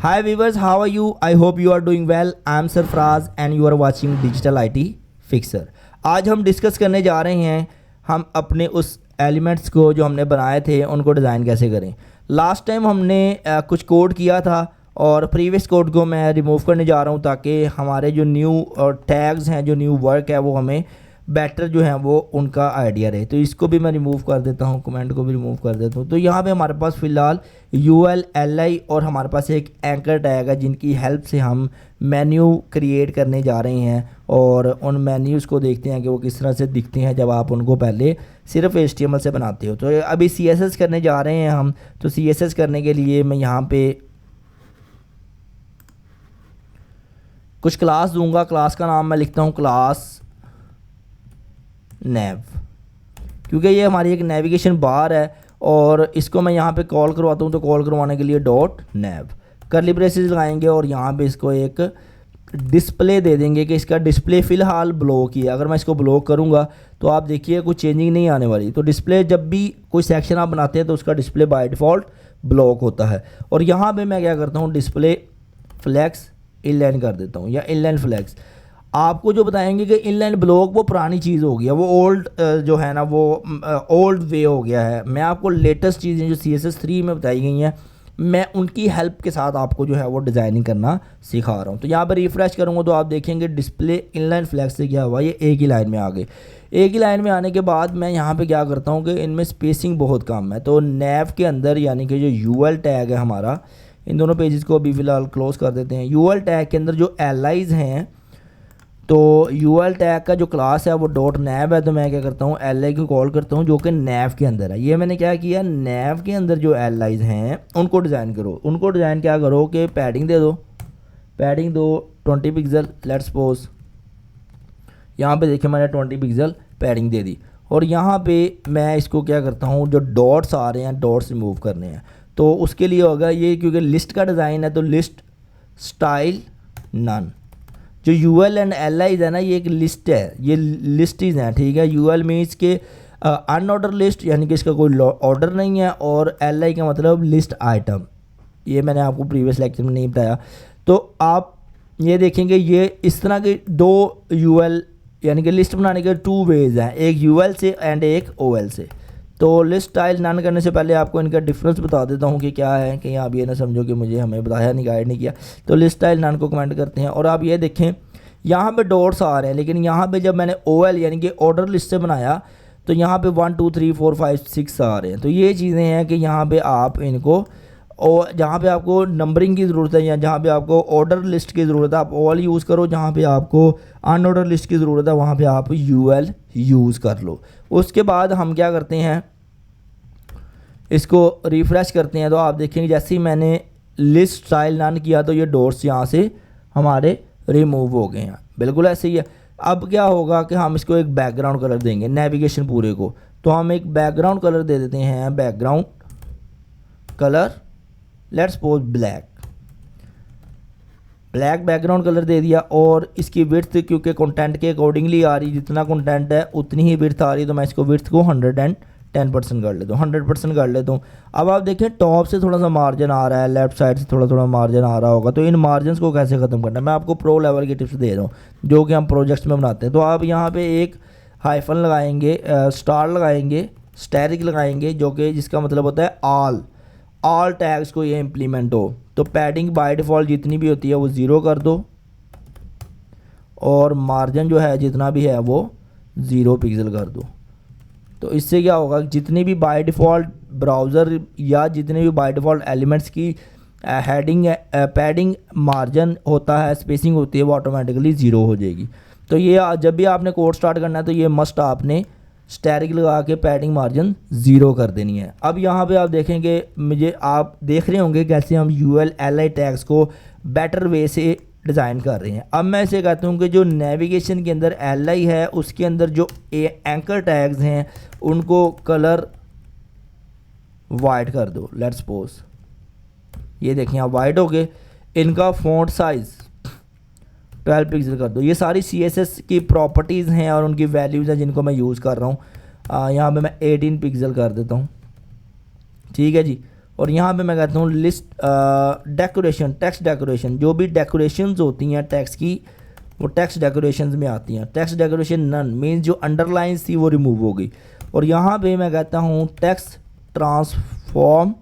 Hi viewers, how are you? I hope you are doing well. I am Sarfraz and you are watching Digital IT Fixer. आज हम discuss करने जा रहे हैं हम अपने उस एलिमेंट्स को जो हमने बनाए थे उनको डिज़ाइन कैसे करें। लास्ट टाइम हमने कुछ कोड किया था और प्रीवियस कोड को मैं रिमूव करने जा रहा हूं ताकि हमारे जो न्यू टैग्स हैं, जो न्यू वर्क है, वो हमें बेटर जो है वो उनका आइडिया रहे। तो इसको भी मैं रिमूव कर देता हूं, कमेंट को भी रिमूव कर देता हूं। तो यहाँ पे हमारे पास फ़िलहाल UL और हमारे पास एक एंकर टैग है जिनकी हेल्प से हम मेन्यू क्रिएट करने जा रहे हैं और उन मेन्यूज़ को देखते हैं कि वो किस तरह से दिखते हैं जब आप उनको पहले सिर्फ HTML से बनाते हो। तो अभी CSS करने जा रहे हैं हम। तो CSS करने के लिए मैं यहाँ पे कुछ क्लास दूंगा। क्लास का नाम मैं लिखता हूँ क्लास नेव, क्योंकि ये हमारी एक नेविगेशन बार है और इसको मैं यहाँ पे कॉल करवाता हूँ। तो कॉल करवाने के लिए डॉट नेव कर्ली ब्रेसेस लगाएंगे और यहाँ पे इसको एक डिस्प्ले दे देंगे कि इसका डिस्प्ले फ़िलहाल ब्लॉक ही है। अगर मैं इसको ब्लॉक करूँगा तो आप देखिए कुछ चेंजिंग नहीं आने वाली। तो डिस्प्ले जब भी कोई सेक्शन आप बनाते हैं तो उसका डिस्प्ले बाय डिफ़ॉल्ट ब्लॉक होता है। और यहाँ पे मैं क्या करता हूँ, डिस्प्ले फ्लैक्स इनलाइन कर देता हूँ या इनलाइन फ्लैक्स। आपको जो बताएंगे कि इनलाइन ब्लॉक वो पुरानी चीज़ हो गया, वो ओल्ड जो है ना वो ओल्ड वे हो गया है। मैं आपको लेटेस्ट चीज़ें जो CSS 3 में बताई गई हैं मैं उनकी हेल्प के साथ आपको जो है वो डिज़ाइनिंग करना सिखा रहा हूँ। तो यहाँ पर रिफ़्रेश करूँगा तो आप देखेंगे डिस्प्ले इनलाइन फ्लैक्स से क्या हुआ, ये एक ही लाइन में आ गए। एक ही लाइन में आने के बाद मैं यहाँ पे क्या करता हूँ कि इनमें स्पेसिंग बहुत कम है। तो नेव के अंदर यानी कि जो UL टैग है हमारा, इन दोनों पेजेस को अभी फ़िलहाल क्लोज़ कर देते हैं। UL टैग के अंदर जो एलाइज हैं, तो UL टैग का जो क्लास है वो डॉट नेव है। तो मैं क्या करता हूँ, LI को कॉल करता हूँ जो कि नेव के अंदर है। ये मैंने क्या किया, नेव के अंदर जो एलाइज हैं उनको डिज़ाइन करो। उनको डिज़ाइन क्या करो कि पैडिंग दे दो, पैडिंग दो 20 पिक्सल। लेट्स सपोज यहाँ पे देखिए मैंने 20 पिक्सल पैडिंग दे दी। और यहाँ पे मैं इसको क्या करता हूँ, जो डॉट्स आ रहे हैं डॉट्स रिमूव करने हैं। तो उसके लिए होगा ये, क्योंकि लिस्ट का डिज़ाइन है तो लिस्ट स्टाइल नन। जो UL एंड LI है ना, ये एक लिस्ट है, ये लिस्टीज हैं, ठीक है। UL मीन्स के अनऑर्डर लिस्ट, यानी कि इसका कोई ऑर्डर नहीं है, और LI का मतलब लिस्ट आइटम। ये मैंने आपको प्रीवियस लेक्चर में नहीं बताया। तो आप ये देखेंगे ये इस तरह के दो UL यानी कि लिस्ट बनाने के 2 वेज हैं, एक UL से एंड एक OL से। तो लिस्ट स्टाइल नन करने से पहले आपको इनका डिफरेंस बता देता हूँ कि क्या है, कि आप ये ना समझो कि मुझे हमें बताया नहीं, गाइड नहीं किया। तो लिस्ट स्टाइल नन को कमेंट करते हैं और आप ये देखें यहाँ पे डॉट्स आ रहे हैं, लेकिन यहाँ पे जब मैंने OL यानी कि ऑर्डर लिस्ट से बनाया तो यहाँ पे 1 2 3 4 5 6 आ रहे हैं। तो ये चीज़ें हैं कि यहाँ पे आप इनको, और जहाँ पे आपको नंबरिंग की ज़रूरत है या जहाँ पे आपको ऑर्डर लिस्ट की ज़रूरत है आप OL यूज़ करो, जहाँ पे आपको अनऑर्डर लिस्ट की ज़रूरत है वहाँ पे आप UL यूज़ कर लो। उसके बाद हम क्या करते हैं, इसको रिफ़्रेश करते हैं। तो आप देखेंगे जैसे ही मैंने लिस्ट स्टाइल नन किया तो ये डॉट्स यहाँ से हमारे रिमूव हो गए हैं, बिल्कुल ऐसे ही है। अब क्या होगा कि हम इसको एक बैकग्राउंड कलर देंगे नेविगेशन पूरे को। तो हम एक बैकग्राउंड कलर दे देते हैं, background colour let's suppose black background colour दे दिया। और इसकी विड्थ क्योंकि कंटेंट के अकॉर्डिंगली आ रही, जितना कंटेंट है उतनी ही विड्थ आ रही है, तो मैं इसको विड्थ को 110% कर लेता हूँ, 100% कर लेता हूँ। अब आप देखें टॉप से थोड़ा सा मार्जिन आ रहा है, लेफ्ट साइड से थोड़ा थोड़ा मार्जिन आ रहा होगा। तो इन मार्जिन को कैसे ख़त्म करना है मैं आपको प्रो लेवल की टिप्स दे रहा हूँ जो कि हम प्रोजेक्ट्स में बनाते हैं। तो आप यहाँ पे एक हाइफन लगाएंगे, स्टार लगाएंगे, स्टैरिक लगाएंगे, जो कि जिसका मतलब होता है ऑल टैग्स को ये इम्प्लीमेंट हो। तो पैडिंग बाय डिफ़ॉल्ट जितनी भी होती है वो 0 कर दो और मार्जिन जो है जितना भी है वो 0 पिक्सल कर दो। तो इससे क्या होगा, जितनी भी बाय डिफ़ॉल्ट ब्राउज़र या जितने भी बाय डिफ़ॉल्ट एलिमेंट्स की हेडिंग पैडिंग मार्जिन होता है, स्पेसिंग होती है, वो ऑटोमेटिकली 0 हो जाएगी। तो ये जब भी आपने कोड स्टार्ट करना है तो ये मस्ट आपने स्टैरिक लगा के पैडिंग मार्जिन 0 कर देनी है। अब यहाँ पे आप देखेंगे, मुझे आप देख रहे होंगे कैसे हम UL LI टैग्स को बेटर वे से डिज़ाइन कर रहे हैं। अब मैं इसे कहता हूँ कि जो नेविगेशन के अंदर LI है उसके अंदर जो एंकर टैग्स हैं उनको कलर वाइट कर दो। लेट्स सपोज ये देखें आप वाइट हो गए। इनका फ़ॉन्ट साइज़ 12 पिक्सल कर दो। ये सारी CSS की प्रॉपर्टीज़ हैं और उनकी वैल्यूज़ हैं जिनको मैं यूज़ कर रहा हूँ। यहाँ पे मैं 18 पिक्सल कर देता हूँ, ठीक है जी। और यहाँ पे मैं कहता हूँ लिस्ट डेकोरेशन, टेक्स्ट डेकोरेशन, जो भी डेकोरेशंस होती हैं टेक्स्ट की वो टेक्स्ट डेकोरेशंस में आती हैं। टेक्स्ट डेकोरेशन नन मीन्स जो अंडरलाइंस थी वो रिमूव हो गई। और यहाँ पे मैं कहता हूँ टेक्स्ट ट्रांसफॉर्म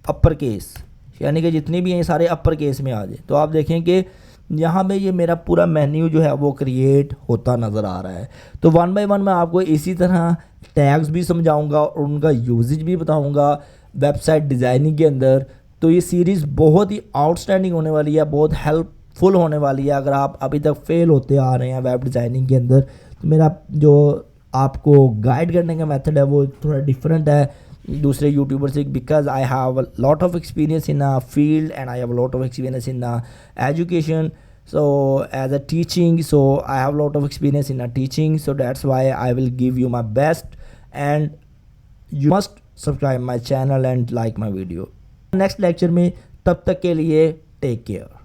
अपर केस, यानी कि जितने भी हैं सारे अपर केस में आ जाए। तो आप देखें कि यहाँ पे ये मेरा पूरा मेन्यू जो है वो क्रिएट होता नज़र आ रहा है। तो वन बाय वन मैं आपको इसी तरह टैग्स भी समझाऊंगा और उनका यूजेज भी बताऊंगा वेबसाइट डिज़ाइनिंग के अंदर। तो ये सीरीज़ बहुत ही आउटस्टैंडिंग होने वाली है, बहुत हेल्पफुल होने वाली है। अगर आप अभी तक फेल होते आ रहे हैं वेब डिज़ाइनिंग के अंदर, तो मेरा जो आपको गाइड करने का मेथड है वो थोड़ा डिफरेंट है दूसरे यूट्यूबर से, because I have a lot of experience in a field and I have lot of experience in education, so as a teaching, so I have a lot of experience in a teaching, so that's why I will give you my best and you must subscribe my channel and like my video next lecture में। तब तक के लिए take care.